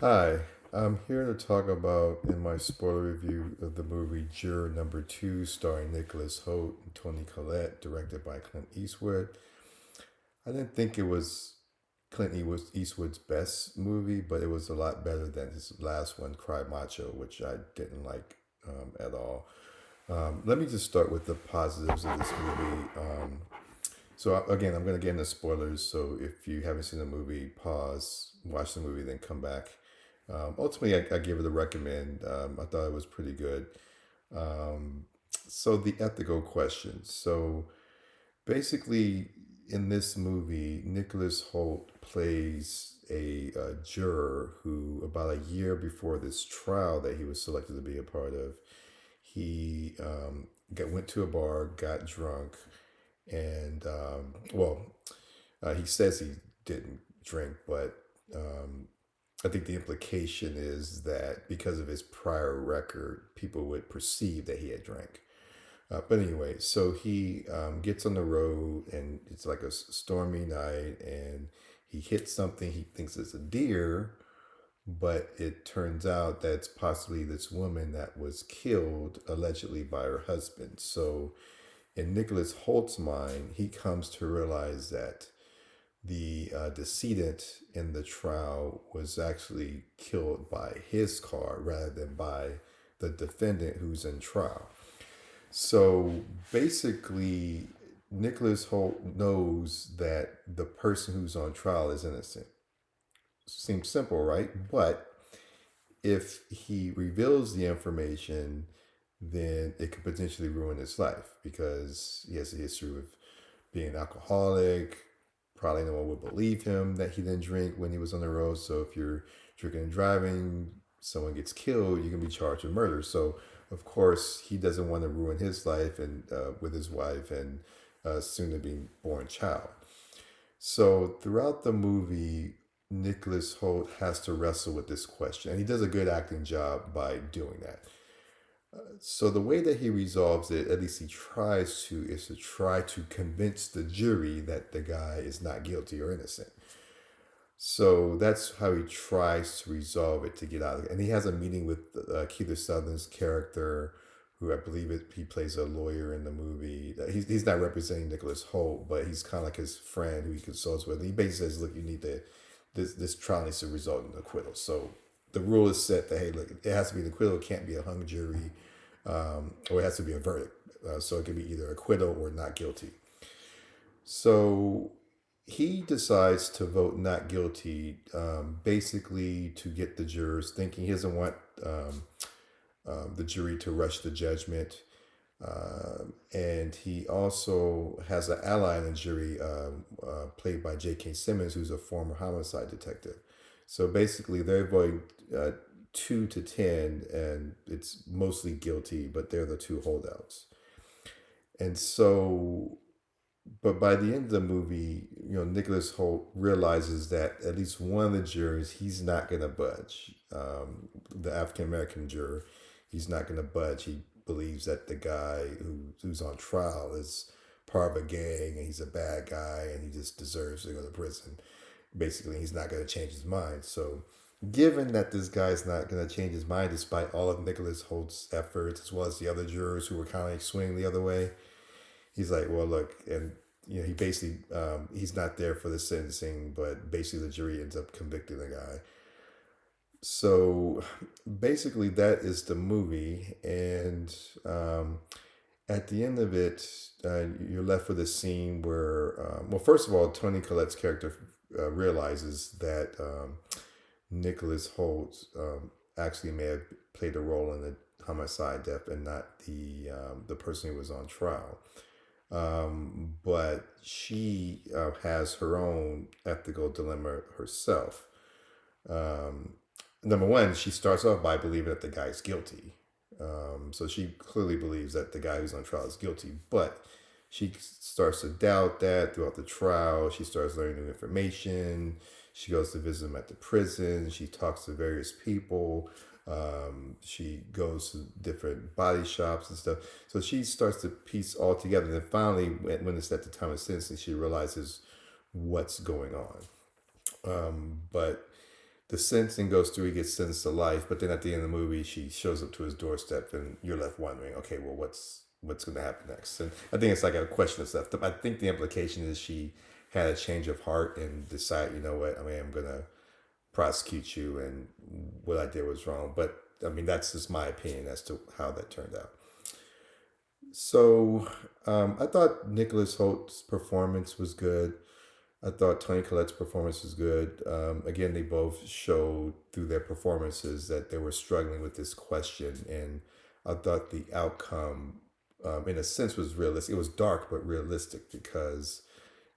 Hi, I'm here to talk about in my spoiler review of the movie Juror number 2, starring Nicholas Hoult and Tony Collette, directed by Clint Eastwood. I didn't think it was Eastwood's best movie, but it was a lot better than his last one, Cry Macho, which I didn't like at all. Let me just start with the positives of this movie. Again, I'm going to get into spoilers. So if you haven't seen the movie, pause, watch the movie, then come back. Ultimately, I give it a recommend. I thought it was pretty good. Um, so the ethical question. So basically, in this movie, Nicholas Holt plays a juror who, about a year before this trial that he was selected to be a part of, he went to a bar, got drunk, and he says he didn't drink, but um, I think the implication is that because of his prior record, people would perceive that he had drank. But anyway, so he gets on the road, and it's like a stormy night, and he hits something he thinks is a deer, but it turns out that's possibly this woman that was killed allegedly by her husband. So in Nicholas Holt's mind, he comes to realize that the decedent in the trial was actually killed by his car rather than by the defendant who's in trial. So basically, Nicholas Holt knows that the person who's on trial is innocent. Seems simple, right? But if he reveals the information, then it could potentially ruin his life because he has a history of being an alcoholic. Probably no one would believe him that he didn't drink when he was on the road. So if you're drinking and driving, someone gets killed, you can be charged with murder. So of course he doesn't want to ruin his life and with his wife and soon to be born child. So throughout the movie, Nicholas Holt has to wrestle with this question, and he does a good acting job by doing that. So the way that he resolves it, at least he tries to, is to try to convince the jury that the guy is not guilty or innocent. So that's how he tries to resolve it to get out of it. And he has a meeting with Keith Sutherland's character, who I believe he plays a lawyer in the movie. He's not representing Nicholas Holt, but he's kind of like his friend who he consults with. And he basically says, "Look, you need to this trial needs to result in acquittal." So the rule is set that, hey, look, it has to be an acquittal. It can't be a hung jury, or it has to be a verdict. So it can be either acquittal or not guilty. So he decides to vote not guilty, basically to get the jurors thinking. He doesn't want the jury to rush the judgment. And he also has an ally in the jury, played by J.K. Simmons, who's a former homicide detective. So basically, they're voting 2 to 10, and it's mostly guilty, but they're the two holdouts. And so, but by the end of the movie, Nicholas Holt realizes that at least one of the jurors, he's not going to budge. The African American juror, he's not going to budge. He believes that the guy who's on trial is part of a gang and he's a bad guy and he just deserves to go to prison. Basically, he's not going to change his mind. So, given that this guy's not going to change his mind despite all of Nicholas Holt's efforts, as well as the other jurors who were kind of like swinging the other way, he's like, well, look, and he basically he's not there for the sentencing, but basically the jury ends up convicting the guy. So basically, that is the movie, and at the end of it, you're left with a scene where, well, first of all, Tony Collette's character realizes that Nicholas Holt actually may have played a role in the homicide death and not the person who was on trial. But she has her own ethical dilemma herself. Um, Number one, she starts off by believing that the guy's guilty. So she clearly believes that the guy who's on trial is guilty, but she starts to doubt that throughout the trial. She starts learning new information. She goes to visit him at the prison. She talks to various people. She goes to different body shops and stuff. So she starts to piece all together. And then finally, when it's at the time of sentencing, she realizes what's going on. But the sentencing goes through, he gets sentenced to life, but then at the end of the movie, she shows up to his doorstep, and you're left wondering, okay, well, what's going to happen next? And I think it's like a question of stuff. I think the implication is she had a change of heart and decided, you know what, I mean, I'm going to prosecute you, and what I did was wrong. But I mean, that's just my opinion as to how that turned out. So I thought Nicholas Holt's performance was good. I thought Toni Collette's performance was good. Again, they both showed through their performances that they were struggling with this question, and I thought the outcome, in a sense, was realistic. It was dark but realistic because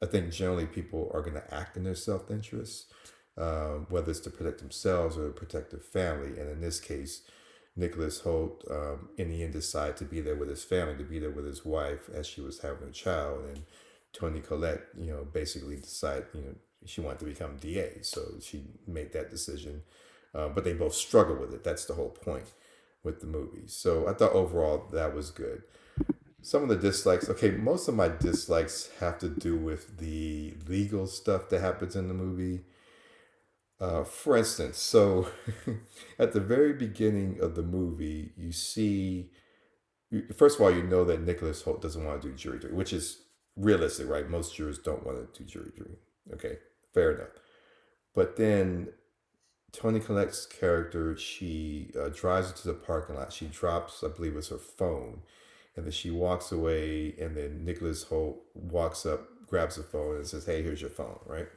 I think generally people are going to act in their self interest, whether it's to protect themselves or to protect their family. And in this case, Nicholas Holt, in the end, decided to be there with his family, to be there with his wife as she was having a child. And Toni Collette, basically decided, she wanted to become DA. So she made that decision. But they both struggle with it. That's the whole point with the movie. So I thought overall that was good. Some of the dislikes, okay, most of my dislikes have to do with the legal stuff that happens in the movie. For instance, so at the very beginning of the movie, you see, first of all, you know that Nicholas Holt doesn't want to do jury duty, which is realistic, right? Most jurors don't want to do jury duty. Okay, fair enough. But then Toni Collette's character, she drives into the parking lot. She drops, I believe it's her phone, and then she walks away, and then Nicholas Holt walks up, grabs the phone, and says, "Hey, here's your phone," right?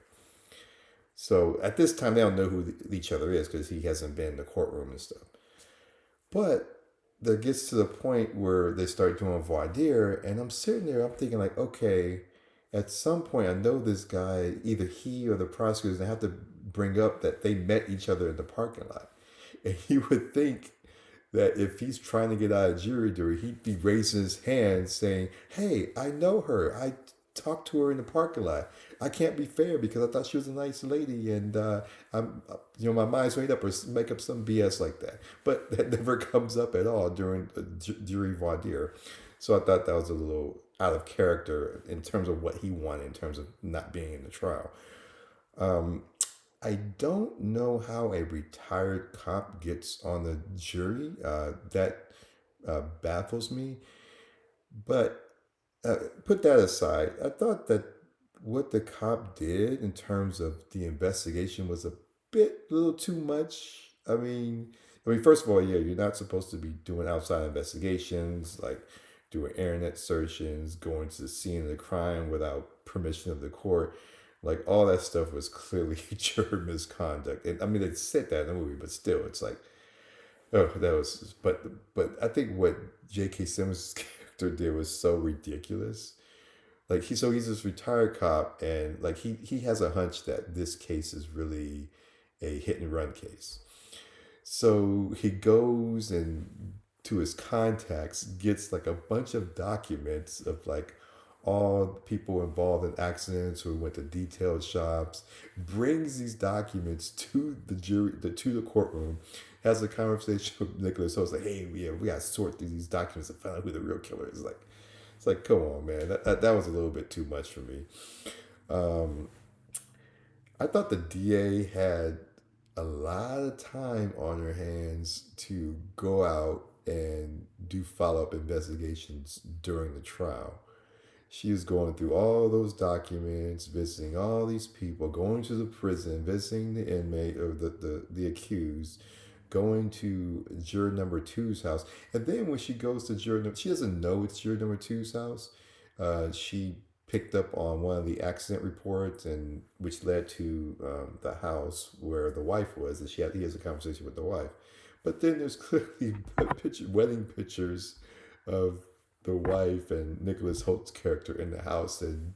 So at this time, they don't know who each other is because he hasn't been in the courtroom and stuff. But there gets to the point where they start doing voir dire, and I'm sitting there, I'm thinking like, okay, at some point, I know this guy, either he or the prosecutors, they have to bring up that they met each other in the parking lot. And you would think that if he's trying to get out of jury duty, he'd be raising his hand saying, "Hey, I know her. I talked to her in the parking lot. I can't be fair because I thought she was a nice lady, and I'm, my mind's made up," or make up some BS like that. But that never comes up at all during jury voir dire. So I thought that was a little out of character in terms of what he wanted, in terms of not being in the trial. I don't know how a retired cop gets on the jury. That baffles me. But put that aside, I thought that what the cop did in terms of the investigation was a little too much. I mean, first of all, yeah, you're not supposed to be doing outside investigations, like doing internet searches, going to the scene of the crime without permission of the court. Like all that stuff was clearly juror misconduct, and I mean, they said that in the movie, but still, it's like, oh, that was. But I think what J.K. Simmons' character did was so ridiculous. Like he's this retired cop, and like he has a hunch that this case is really a hit and run case. So he goes and to his contacts, gets like a bunch of documents of like all the people involved in accidents who went to detailed shops, brings these documents to the jury, to the courtroom, has a conversation with Nicholas Holt, like, "Hey, yeah, we got to sort through these documents and find out who the real killer is." Like, come on, man, that was a little bit too much for me. Um, I thought the DA had a lot of time on her hands to go out and do follow up investigations during the trial. She was going through all those documents, visiting all these people, going to the prison, visiting the inmate or the accused, going to juror number two's house. And then when she goes to she doesn't know it's juror number two's house. She picked up on one of the accident reports, and which led to the house where the wife was, and he has a conversation with the wife. But then there's clearly wedding pictures of the wife and Nicholas Holt's character in the house, and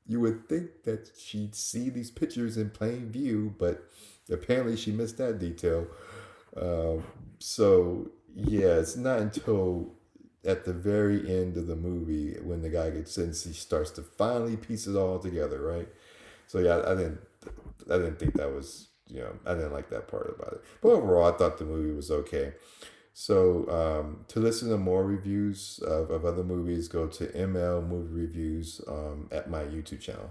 you would think that she'd see these pictures in plain view, but apparently she missed that detail. So yeah, it's not until at the very end of the movie when the guy gets sentenced, he starts to finally piece it all together, right? So yeah, I didn't think that was, I didn't like that part about it. But overall, I thought the movie was okay. So to listen to more reviews of other movies, go to ML Movie Reviews at my YouTube channel.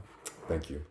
Thank you.